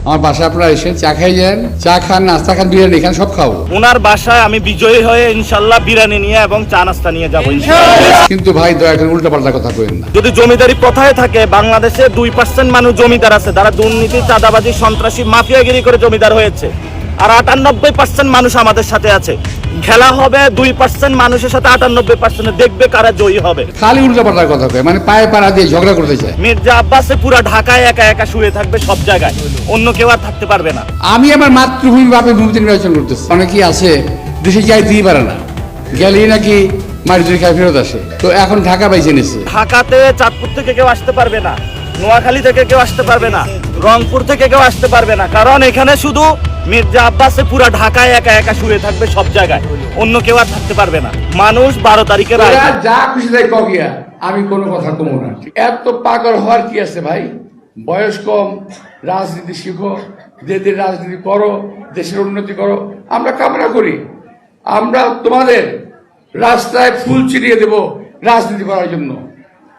আমার বাসায় আপনারা এসে চা খাই যান, চা খান, নাস্তা খান, বিরিয়ানি খান, সব খাবো। ওনার বাসায় আমি বিজয়ী হয়ে ইনশাল্লাহ বিরিয়ানি নিয়ে এবং চা নাস্তা নিয়ে যাবো। কিন্তু ভাই দয়া করে উল্টাপাল্টা কথা কইেন না। যদি জমিদারি প্রথায় থাকে, বাংলাদেশে 2% মানুষ জমিদার আছে, যারা দুর্নীতি, চাঁদাবাজি, সন্ত্রাসী, মাফিয়াগিরি করে জমিদার হয়েছে, আর 98% মানুষ আমাদের সাথে আছে। খেলা হবে 2% মানুষের সাথে 98%, দেখবে কারা জয়ী হবে। খালি উল্টাপাল্টা কথা কয়, মানে পায়ে পাড়া দিয়ে ঝগড়া করতে চায়। মির্জা আব্বাসে পুরা ঢাকায় একা একা শুয়ে থাকবে সব জায়গায়, অন্য কেউ আর থাকতে পারবে না। আমি আমার মাতৃভূমি বাপের ভূমিতে নির্বাচন করতেছি। অনেকেই আছে দেশে যাইতেই পারে না, গেলেই নাকি মারি খায় ফেরত আসে। তো এখন ঢাকা বাইছে নিচ্ছে। ঢাকাতে চাঁদপুর থেকে কেউ আসতে পারবে না, নোয়াখালী থেকে কেউ আসতে পারবে না, রংপুর থেকে কেউ আসতে পারবে না, কারণ এখানে শুধু মির্জা আব্বাসে পুরা ঢাকায় একা একা শুয়ে থাকবে সব জায়গায়, অন্য কেউ আর থাকতে পারবে না। মানুষ 12 তারিখে যা খুশি তাই কগিয়া, আমি কোনো কথা কমো না। এত পাগল হওয়ার কি আছে ভাই? বয়স কম, রাজনীতি শিখো, দেশের রাজনীতি করো, দেশের উন্নতি করো। আমরা কামনা করি আমরা তোমাদের রাস্তায় ফুল ছিটিয়ে দেব রাজনীতি করার জন্য,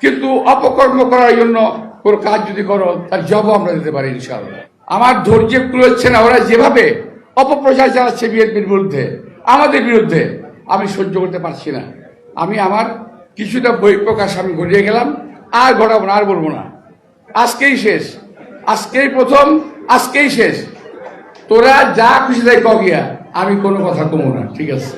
কিন্তু অপকর্ম করার জন্য কোনো কাজ যদি করো তার জবাব আমরা দিতে পারি ইনশাআল্লাহ। আমার ধৈর্য কুলোচ্ছে না, ওরা যেভাবে অপপ্রচার চালাচ্ছে বিএনপির বিরুদ্ধে, আমাদের বিরুদ্ধে, আমি সহ্য করতে পারছি না। আমি আমার কিছুটা বই প্রকাশ আমি ঘটিয়ে গেলাম, আর ঘটাবো না, আর বলবো না। আজকেই শেষ, আজকেই প্রথম, আজকেই শেষ। তোরা যা খুশি তাই কগিয়া, আমি কোনো কথা কমো না, ঠিক আছে?